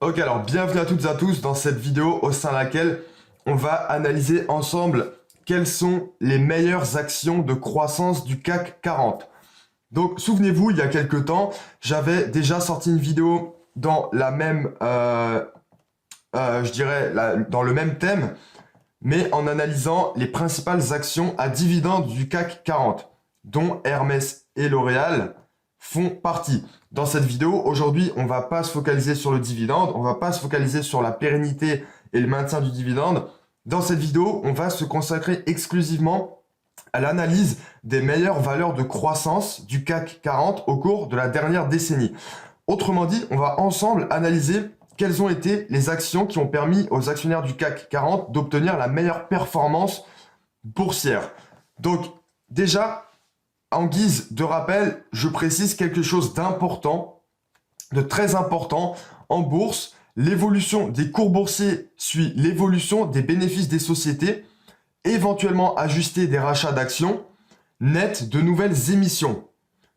Ok, alors bienvenue à toutes et à tous dans cette vidéo au sein de laquelle on va analyser ensemble quelles sont les meilleures actions de croissance du CAC 40. Donc souvenez-vous, il y a quelques temps, j'avais déjà sorti une vidéo dans la même, dans le même thème, mais en analysant les principales actions à dividendes du CAC 40, dont Hermès et L'Oréal font partie. Dans cette vidéo, aujourd'hui, on ne va pas se focaliser sur le dividende, on ne va pas se focaliser sur la pérennité et le maintien du dividende. Dans cette vidéo, on va se consacrer exclusivement à l'analyse des meilleures valeurs de croissance du CAC 40 au cours de la dernière décennie. Autrement dit, on va ensemble analyser quelles ont été les actions qui ont permis aux actionnaires du CAC 40 d'obtenir la meilleure performance boursière. Donc déjà, en guise de rappel, je précise quelque chose d'important, de très important. En bourse, l'évolution des cours boursiers suit l'évolution des bénéfices des sociétés, éventuellement ajustée des rachats d'actions, net de nouvelles émissions.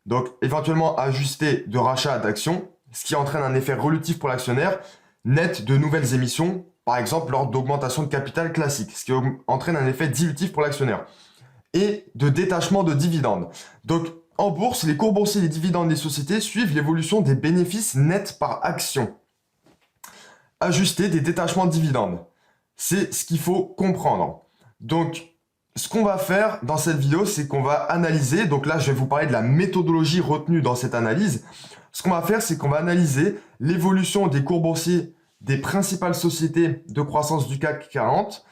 Donc, éventuellement ajusté de rachats d'actions, ce qui entraîne un effet relatif pour l'actionnaire, net de nouvelles émissions, par exemple lors d'augmentation de capital classique, ce qui entraîne un effet dilutif pour l'actionnaire, et de détachement de dividendes. Donc, en bourse, les cours boursiers et les dividendes des sociétés suivent l'évolution des bénéfices nets par action, ajustés des détachements de dividendes. C'est ce qu'il faut comprendre. Donc, ce qu'on va faire dans cette vidéo, c'est qu'on va analyser, donc là, je vais vous parler de la méthodologie retenue dans cette analyse. Ce qu'on va faire, c'est qu'on va analyser l'évolution des cours boursiers des principales sociétés de croissance du CAC 40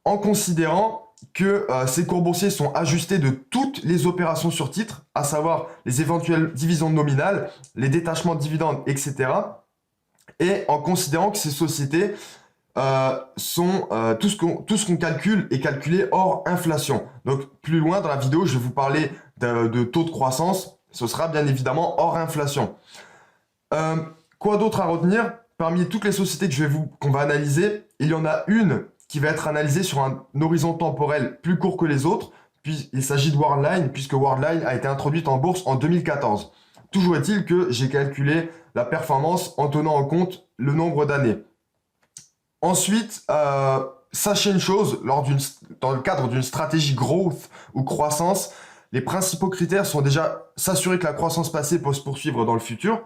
en considérant que ces cours boursiers sont ajustés de toutes les opérations sur titre, à savoir les éventuelles divisions nominales, les détachements de dividendes, etc. Et en considérant que ces sociétés tout ce qu'on calcule est calculé hors inflation. Donc plus loin dans la vidéo, je vais vous parler de taux de croissance. Ce sera bien évidemment hors inflation. Quoi d'autre à retenir? Parmi toutes les sociétés qu'on va analyser, il y en a une qui va être analysée sur un horizon temporel plus court que les autres. Puis il s'agit de Worldline, puisque Worldline a été introduite en bourse en 2014. Toujours est-il que j'ai calculé la performance en tenant en compte le nombre d'années. Ensuite, sachez une chose, dans le cadre d'une stratégie growth ou croissance, les principaux critères sont déjà s'assurer que la croissance passée peut se poursuivre dans le futur.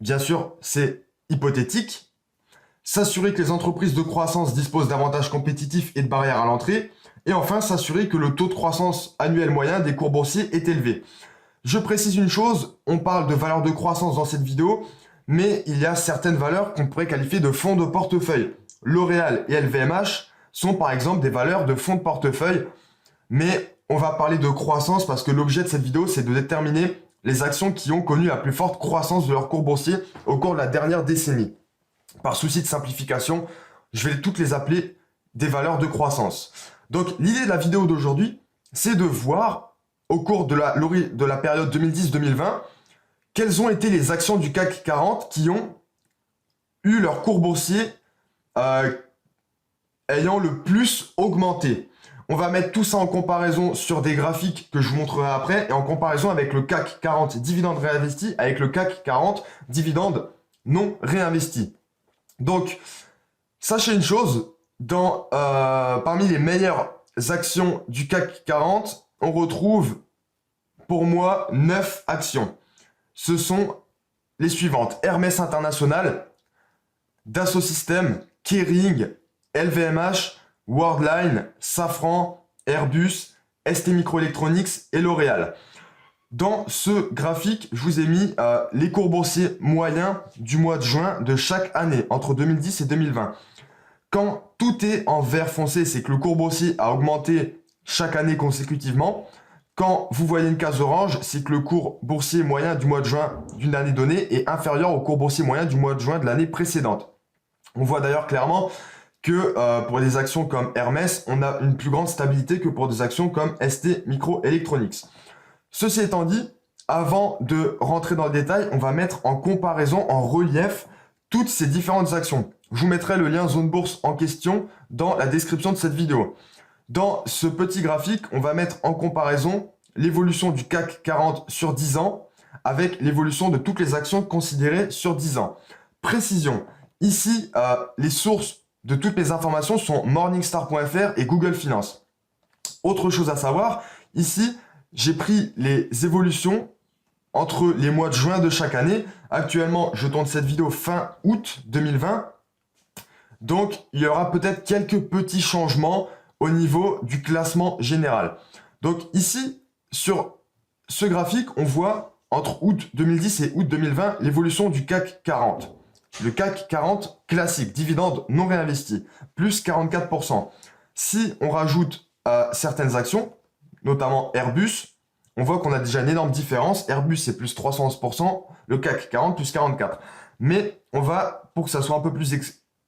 Bien sûr, c'est hypothétique. S'assurer que les entreprises de croissance disposent d'avantages compétitifs et de barrières à l'entrée. Et enfin, s'assurer que le taux de croissance annuel moyen des cours boursiers est élevé. Je précise une chose, on parle de valeurs de croissance dans cette vidéo, mais il y a certaines valeurs qu'on pourrait qualifier de fonds de portefeuille. L'Oréal et LVMH sont par exemple des valeurs de fonds de portefeuille, mais on va parler de croissance parce que l'objet de cette vidéo, c'est de déterminer les actions qui ont connu la plus forte croissance de leur cours boursier au cours de la dernière décennie. Par souci de simplification, je vais toutes les appeler des valeurs de croissance. Donc l'idée de la vidéo d'aujourd'hui, c'est de voir au cours de la période 2010-2020, quelles ont été les actions du CAC 40 qui ont eu leur cours boursier ayant le plus augmenté. On va mettre tout ça en comparaison sur des graphiques que je vous montrerai après et en comparaison avec le CAC 40 dividendes réinvestis avec le CAC 40 dividendes non réinvestis. Donc, sachez une chose, parmi les meilleures actions du CAC 40, on retrouve pour moi 9 actions. Ce sont les suivantes: Hermès International, Dassault Systèmes, Kering, LVMH, Worldline, Safran, Airbus, ST Microelectronics et L'Oréal. Dans ce graphique, je vous ai mis les cours boursiers moyens du mois de juin de chaque année, entre 2010 et 2020. Quand tout est en vert foncé, c'est que le cours boursier a augmenté chaque année consécutivement. Quand vous voyez une case orange, c'est que le cours boursier moyen du mois de juin d'une année donnée est inférieur au cours boursier moyen du mois de juin de l'année précédente. On voit d'ailleurs clairement que pour des actions comme Hermès, on a une plus grande stabilité que pour des actions comme ST Microelectronics. Ceci étant dit, avant de rentrer dans le détail, on va mettre en comparaison, en relief, toutes ces différentes actions. Je vous mettrai le lien Zone Bourse en question dans la description de cette vidéo. Dans ce petit graphique, on va mettre en comparaison l'évolution du CAC 40 sur 10 ans avec l'évolution de toutes les actions considérées sur 10 ans. Précision, Ici, les sources de toutes mes informations sont morningstar.fr et Google Finance. Autre chose à savoir, ici, j'ai pris les évolutions entre les mois de juin de chaque année. Actuellement, je tourne cette vidéo fin août 2020. Donc, il y aura peut-être quelques petits changements au niveau du classement général. Donc ici, sur ce graphique, on voit entre août 2010 et août 2020 l'évolution du CAC 40. Le CAC 40 classique, dividende non réinvesti, plus 44%. Si on rajoute certaines actions, notamment Airbus, on voit qu'on a déjà une énorme différence. Airbus, c'est plus 311%, le CAC 40 plus 44%. Mais on va, pour que ça soit un peu plus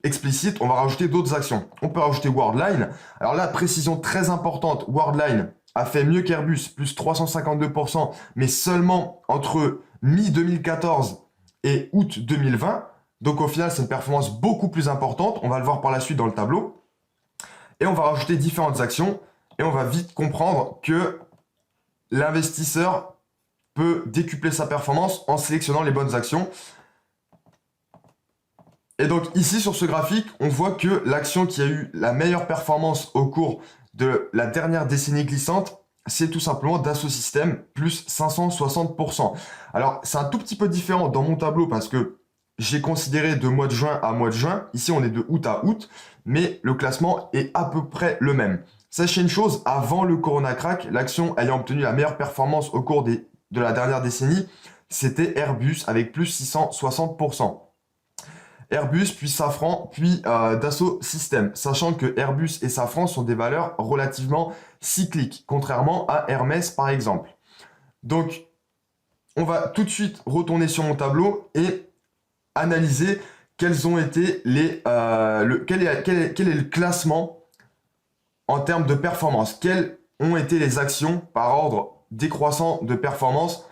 explicite, on va rajouter d'autres actions. On peut rajouter Worldline. Alors là, précision très importante, Worldline a fait mieux qu'Airbus, plus 352%, mais seulement entre mi-2014 et août 2020. Donc au final, c'est une performance beaucoup plus importante. On va le voir par la suite dans le tableau. Et on va rajouter différentes actions et on va vite comprendre que l'investisseur peut décupler sa performance en sélectionnant les bonnes actions. Et donc ici sur ce graphique, on voit que l'action qui a eu la meilleure performance au cours de la dernière décennie glissante, c'est tout simplement Dassault Systèmes, plus 560%. Alors c'est un tout petit peu différent dans mon tableau parce que j'ai considéré de mois de juin à mois de juin. Ici on est de août à août, mais le classement est à peu près le même. Sachez une chose, avant le Corona Crack, l'action ayant obtenu la meilleure performance au cours de la dernière décennie, c'était Airbus avec plus 660%. Airbus, puis Safran, puis Dassault Systèmes, sachant que Airbus et Safran sont des valeurs relativement cycliques, contrairement à Hermès par exemple. Donc, on va tout de suite retourner sur mon tableau et analyser quels ont été quel est le classement en termes de performance. Quelles ont été les actions par ordre décroissant de performance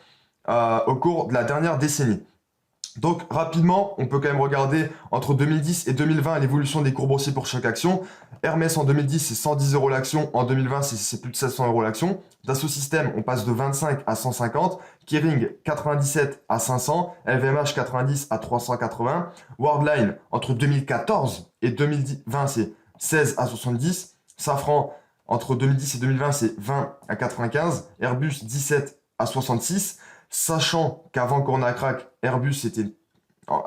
au cours de la dernière décennie. Donc rapidement, on peut quand même regarder entre 2010 et 2020 l'évolution des cours boursiers pour chaque action. Hermès en 2010 c'est 110 € l'action, en 2020 c'est plus de 700 € l'action. Dassault Systèmes on passe de 25 à 150, Kering 97 à 500, LVMH 90 à 380, Worldline entre 2014 et 2020 c'est 16 à 70, Safran entre 2010 et 2020 c'est 20 à 95, Airbus 17 à 66. Sachant qu'avant Corona Crack, Airbus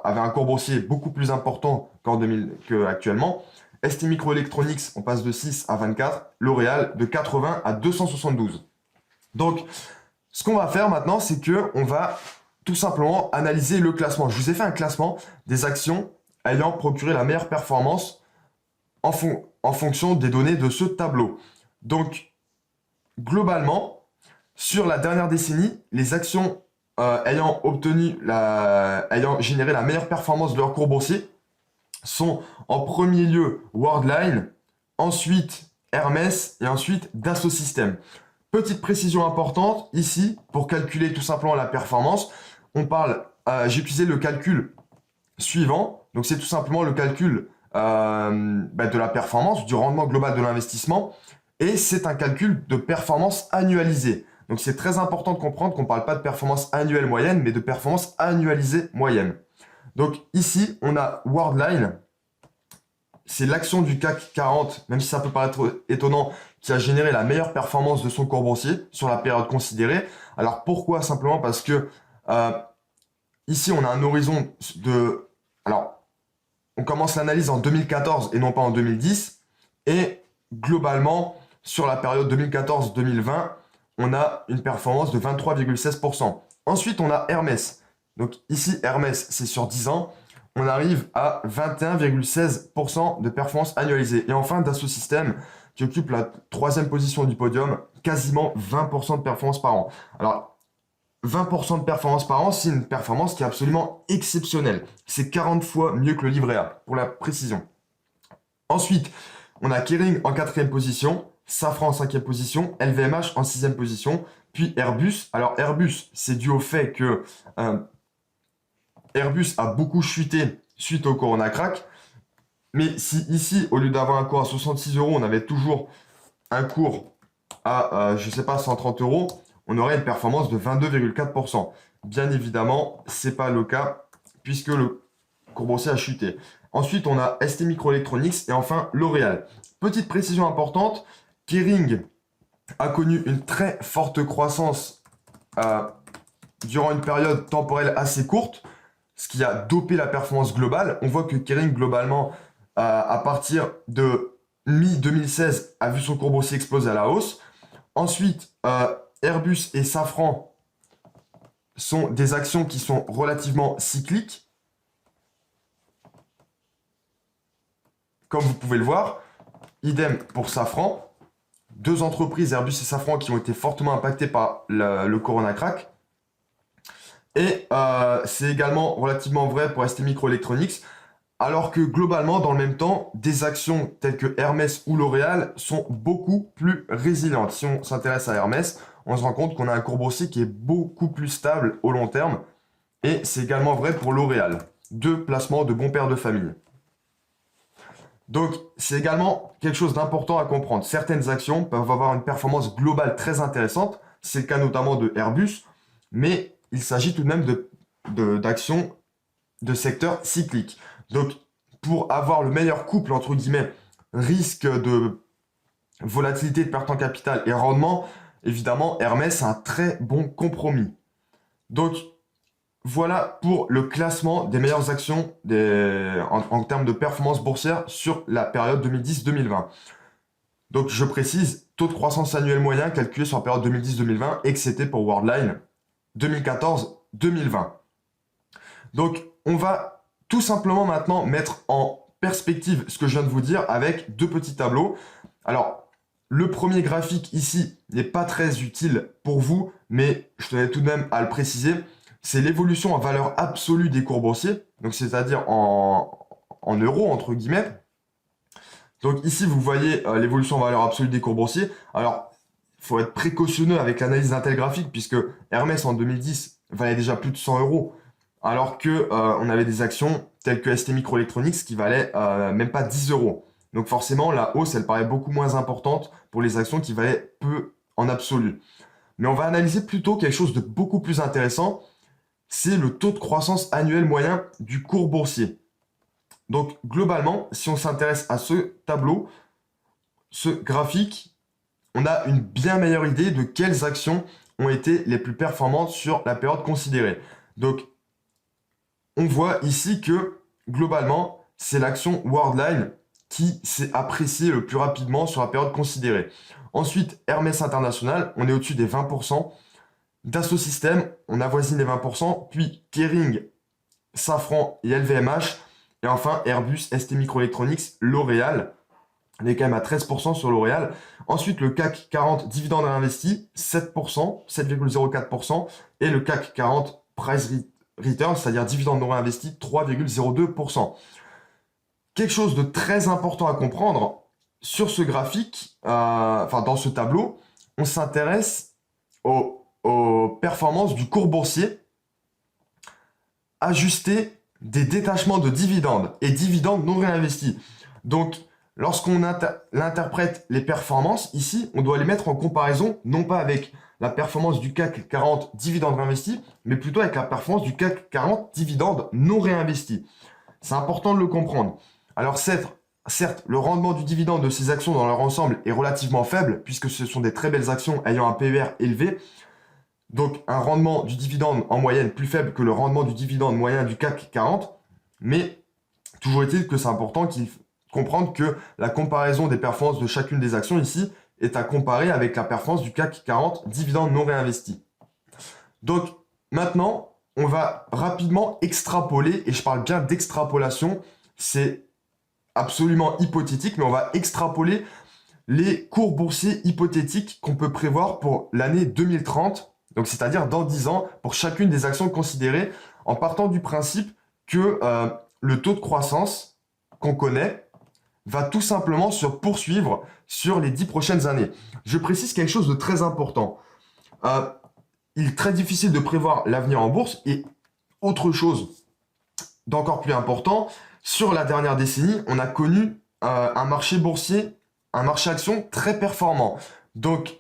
avait un cours boursier beaucoup plus important qu'actuellement. ST Microelectronics, on passe de 6 à 24. L'Oréal, de 80 à 272. Donc, ce qu'on va faire maintenant, c'est qu'on va tout simplement analyser le classement. Je vous ai fait un classement des actions ayant procuré la meilleure performance en fonction des données de ce tableau. Donc, globalement, sur la dernière décennie, les actions ayant généré la meilleure performance de leur cours boursier sont en premier lieu Worldline, ensuite Hermès et ensuite Dassault Systèmes. Petite précision importante ici pour calculer tout simplement la performance. J'ai utilisé le calcul suivant. Donc c'est tout simplement le calcul de la performance, du rendement global de l'investissement. Et c'est un calcul de performance annualisée. Donc c'est très important de comprendre qu'on ne parle pas de performance annuelle moyenne, mais de performance annualisée moyenne. Donc ici, on a Worldline. C'est l'action du CAC 40, même si ça peut paraître étonnant, qui a généré la meilleure performance de son cours boursier sur la période considérée. Alors pourquoi? Simplement parce que ici, on a un horizon de... Alors, on commence l'analyse en 2014 et non pas en 2010. Et globalement, sur la période 2014-2020, on a une performance de 23,16%. Ensuite, on a Hermès. Donc ici, Hermès, c'est sur 10 ans. On arrive à 21,16% de performance annualisée. Et enfin, Dassault Systèmes, qui occupe la 3e position du podium, quasiment 20% de performance par an. Alors, 20% de performance par an, c'est une performance qui est absolument exceptionnelle. C'est 40 fois mieux que le livret A, pour la précision. Ensuite, on a Kering en 4e position, Safran en 5e position, LVMH en 6e position, puis Airbus. Alors Airbus, c'est dû au fait que Airbus a beaucoup chuté suite au Corona Crack. Mais si ici, au lieu d'avoir un cours à 66 €, on avait toujours un cours à, je sais pas, 130 €, on aurait une performance de 22,4%. Bien évidemment, ce n'est pas le cas, puisque cours boursier a chuté. Ensuite, on a ST Microelectronics et enfin L'Oréal. Petite précision importante, Kering a connu une très forte croissance durant une période temporelle assez courte, ce qui a dopé la performance globale. On voit que Kering, globalement, à partir de mi-2016, a vu son cours boursier exploser à la hausse. Ensuite, Airbus et Safran sont des actions qui sont relativement cycliques. Comme vous pouvez le voir, idem pour Safran. Deux entreprises, Airbus et Safran, qui ont été fortement impactées par le Corona Crack. Et c'est également relativement vrai pour ST Microelectronics, alors que globalement, dans le même temps, des actions telles que Hermès ou L'Oréal sont beaucoup plus résilientes. Si on s'intéresse à Hermès, on se rend compte qu'on a un cours boursier qui est beaucoup plus stable au long terme. Et c'est également vrai pour L'Oréal. Deux placements de bons pères de famille. Donc, c'est également quelque chose d'important à comprendre. Certaines actions peuvent avoir une performance globale très intéressante. C'est le cas notamment de Airbus. Mais il s'agit tout de même d'actions de secteur cyclique. Donc, pour avoir le meilleur couple, entre guillemets, risque de volatilité, de perte en capital et rendement, évidemment, Hermès a un très bon compromis. Donc, voilà pour le classement des meilleures actions en termes de performance boursière sur la période 2010-2020. Donc, je précise, taux de croissance annuel moyen calculé sur la période 2010-2020 et que c'était pour Worldline 2014-2020. Donc, on va tout simplement maintenant mettre en perspective ce que je viens de vous dire avec deux petits tableaux. Alors, le premier graphique ici n'est pas très utile pour vous, mais je tenais tout de même à le préciser. C'est l'évolution en valeur absolue des cours boursiers, donc c'est-à-dire en euros, entre guillemets. Donc ici, vous voyez l'évolution en valeur absolue des cours boursiers. Alors, il faut être précautionneux avec l'analyse d'un tel graphique, puisque Hermès en 2010 valait déjà plus de 100 euros, alors que on avait des actions telles que ST Microelectronics qui valaient même pas 10 euros. Donc forcément, la hausse, elle paraît beaucoup moins importante pour les actions qui valaient peu en absolu. Mais on va analyser plutôt quelque chose de beaucoup plus intéressant, c'est le taux de croissance annuel moyen du cours boursier. Donc globalement, si on s'intéresse à ce tableau, ce graphique, on a une bien meilleure idée de quelles actions ont été les plus performantes sur la période considérée. Donc on voit ici que globalement, c'est l'action Worldline qui s'est appréciée le plus rapidement sur la période considérée. Ensuite, Hermès International, on est au-dessus des 20%. Dassault Systèmes, on avoisine les 20%. Puis Kering, Safran et LVMH. Et enfin, Airbus, ST Microelectronics, L'Oréal. On est quand même à 13% sur L'Oréal. Ensuite, le CAC 40 dividendes réinvestis, 7%, 7,04%. Et le CAC 40 price return, c'est-à-dire dividendes non réinvestis, 3,02%. Quelque chose de très important à comprendre, sur ce graphique, dans ce tableau, on s'intéresse aux performances du cours boursier ajusté des détachements de dividendes et dividendes non réinvestis. Donc, lorsqu'on interprète les performances, ici, on doit les mettre en comparaison, non pas avec la performance du CAC 40 dividendes réinvestis, mais plutôt avec la performance du CAC 40 dividendes non réinvestis. C'est important de le comprendre. Alors certes, le rendement du dividende de ces actions dans leur ensemble est relativement faible, puisque ce sont des très belles actions ayant un PER élevé. Donc un rendement du dividende en moyenne plus faible que le rendement du dividende moyen du CAC 40. Mais toujours est-il que c'est important qu'il comprendre que la comparaison des performances de chacune des actions ici est à comparer avec la performance du CAC 40 dividende non réinvesti. Donc maintenant, on va rapidement extrapoler, et je parle bien d'extrapolation, c'est absolument hypothétique, mais on va extrapoler les cours boursiers hypothétiques qu'on peut prévoir pour l'année 2030, donc c'est-à-dire dans 10 ans, pour chacune des actions considérées, en partant du principe que le taux de croissance qu'on connaît va tout simplement se poursuivre sur les 10 prochaines années. Je précise quelque chose de très important. Il est très difficile de prévoir l'avenir en bourse, et autre chose d'encore plus important, sur la dernière décennie, on a connu un marché boursier, un marché action très performant. Donc,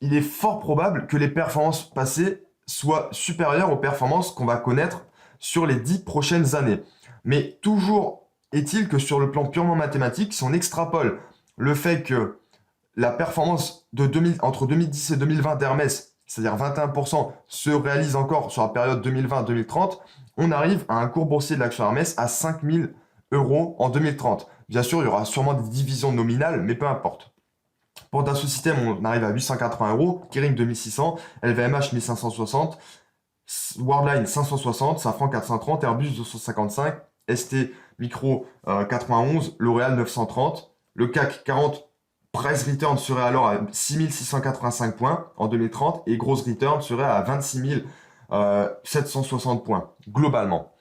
il est fort probable que les performances passées soient supérieures aux performances qu'on va connaître sur les 10 prochaines années. Mais toujours est-il que sur le plan purement mathématique, si on extrapole le fait que la performance entre 2010 et 2020 d'Hermès, c'est-à-dire 21%, se réalise encore sur la période 2020-2030, on arrive à un cours boursier de l'action Hermès à 5 000 € en 2030. Bien sûr, il y aura sûrement des divisions nominales, mais peu importe. Pour Dassault Systèmes, on arrive à 880 €, Kering 2600, LVMH 1560, Worldline 560, Safran 430, Airbus 255, ST Micro 91, L'Oréal 930. Le CAC 40 price return serait alors à 6685 points en 2030 et gross return serait à 26 760 points globalement.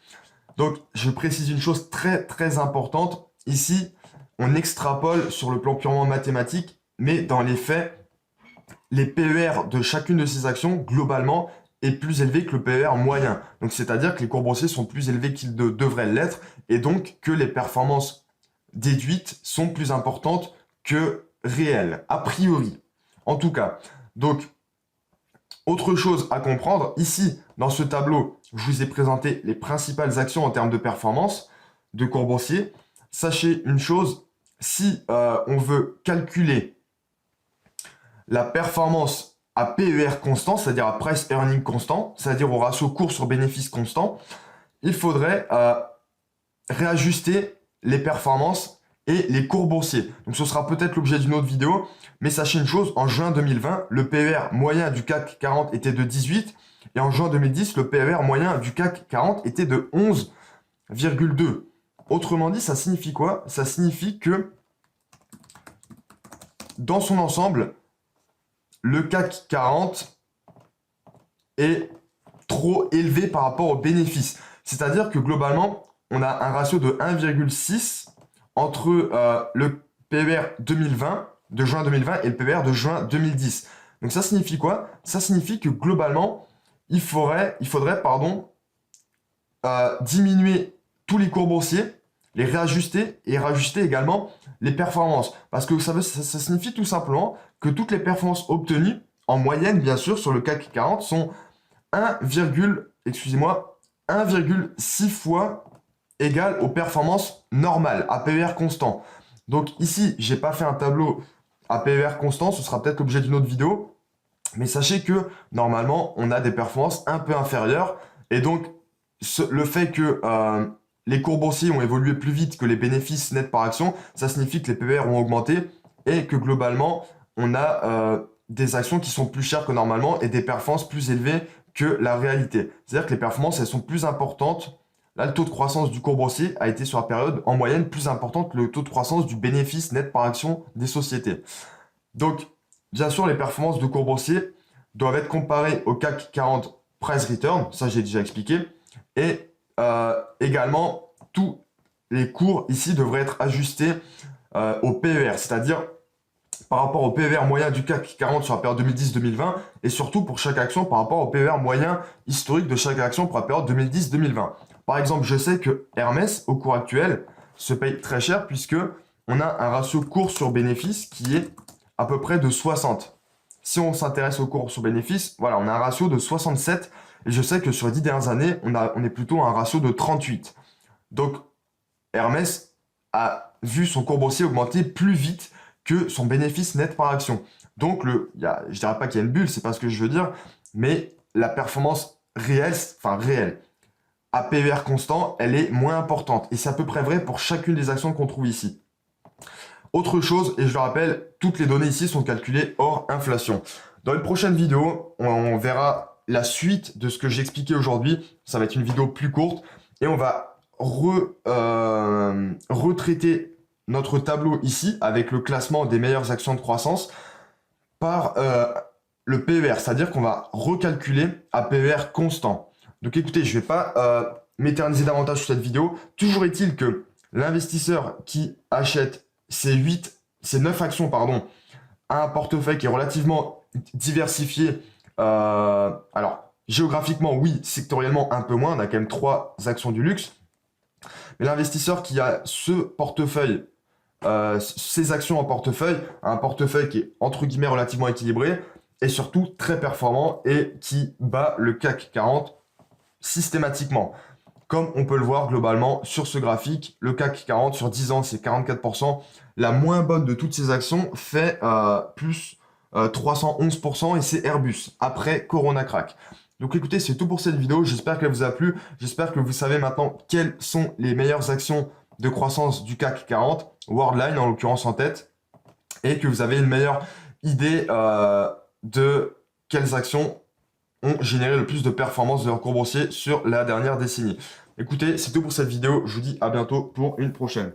Donc, je précise une chose très très importante. Ici, on extrapole sur le plan purement mathématique, mais dans les faits, les PER de chacune de ces actions, globalement, est plus élevé que le PER moyen. Donc, c'est-à-dire que les cours boursiers sont plus élevés qu'ils devraient l'être et donc que les performances déduites sont plus importantes que réelles, a priori. En tout cas, donc, autre chose à comprendre, ici, dans ce tableau, je vous ai présenté les principales actions en termes de performance de cours boursiers. Sachez une chose, si on veut calculer la performance à PER constant, c'est-à-dire à Price Earning constant, c'est-à-dire au ratio cours sur bénéfice constant, il faudrait réajuster les performances et les cours boursiers. Donc ce sera peut-être l'objet d'une autre vidéo, mais sachez une chose, en juin 2020, le PER moyen du CAC 40 était de 18, et en juin 2010, le PER moyen du CAC 40 était de 11,2. Autrement dit, ça signifie quoi? Ça signifie que dans son ensemble, le CAC 40 est trop élevé par rapport aux bénéfices. C'est-à-dire que globalement, on a un ratio de 1,6 entre le PER 2020, de juin 2020 et le PER de juin 2010. Donc ça signifie quoi? Ça signifie que globalement, il faudrait diminuer tous les cours boursiers, les réajuster et rajuster également les performances. Parce que ça signifie tout simplement que toutes les performances obtenues, en moyenne bien sûr, sur le CAC 40 sont 1,6 fois égale aux performances normales, à PER constant. Donc ici, j'ai pas fait un tableau à PER constant, ce sera peut-être l'objet d'une autre vidéo, mais sachez que normalement, on a des performances un peu inférieures, et donc le fait que les cours boursiers ont évolué plus vite que les bénéfices nets par action, ça signifie que les PER ont augmenté, et que globalement, on a des actions qui sont plus chères que normalement, et des performances plus élevées que la réalité. C'est-à-dire que les performances, elles sont plus importantes. Là, le taux de croissance du cours boursier a été sur la période en moyenne plus important que le taux de croissance du bénéfice net par action des sociétés. Donc, bien sûr, les performances de cours boursier doivent être comparées au CAC 40 Price Return, ça j'ai déjà expliqué, et également, tous les cours ici devraient être ajustés au PER, c'est-à-dire par rapport au PER moyen du CAC 40 sur la période 2010-2020 et surtout pour chaque action par rapport au PER moyen historique de chaque action pour la période 2010-2020. Par exemple, je sais que Hermès, au cours actuel, se paye très cher puisque on a un ratio cours sur bénéfice qui est à peu près de 60. Si on s'intéresse au cours sur bénéfice, voilà, on a un ratio de 67 et je sais que sur les 10 dernières années, on est plutôt à un ratio de 38. Donc, Hermès a vu son cours boursier augmenter plus vite que son bénéfice net par action. Donc, je ne dirais pas qu'il y a une bulle, c'est pas ce que je veux dire, mais la performance réelle, à PER constant, elle est moins importante. Et c'est à peu près vrai pour chacune des actions qu'on trouve ici. Autre chose, et je le rappelle, toutes les données ici sont calculées hors inflation. Dans une prochaine vidéo, on verra la suite de ce que j'ai expliqué aujourd'hui. Ça va être une vidéo plus courte et on va retraiter notre tableau ici avec le classement des meilleures actions de croissance par le PER, c'est-à-dire qu'on va recalculer à PER constant. Donc écoutez, je ne vais pas m'éterniser davantage sur cette vidéo. Toujours est-il que l'investisseur qui achète ces 9 actions, a un portefeuille qui est relativement diversifié. Alors, géographiquement, oui, sectoriellement, un peu moins. On a quand même 3 actions du luxe. Mais l'investisseur qui a ce portefeuille, ces actions en portefeuille, a un portefeuille qui est entre guillemets relativement équilibré et surtout très performant et qui bat le CAC 40 systématiquement. Comme on peut le voir globalement sur ce graphique, le CAC 40 sur 10 ans, c'est 44%. La moins bonne de toutes ces actions fait plus 311% et c'est Airbus, après Corona Crack. Donc écoutez, c'est tout pour cette vidéo. J'espère qu'elle vous a plu. J'espère que vous savez maintenant quelles sont les meilleures actions de croissance du CAC 40, Worldline en l'occurrence en tête, et que vous avez une meilleure idée de quelles actions ont généré le plus de performances de leur cours boursier sur la dernière décennie. Écoutez, c'est tout pour cette vidéo. Je vous dis à bientôt pour une prochaine.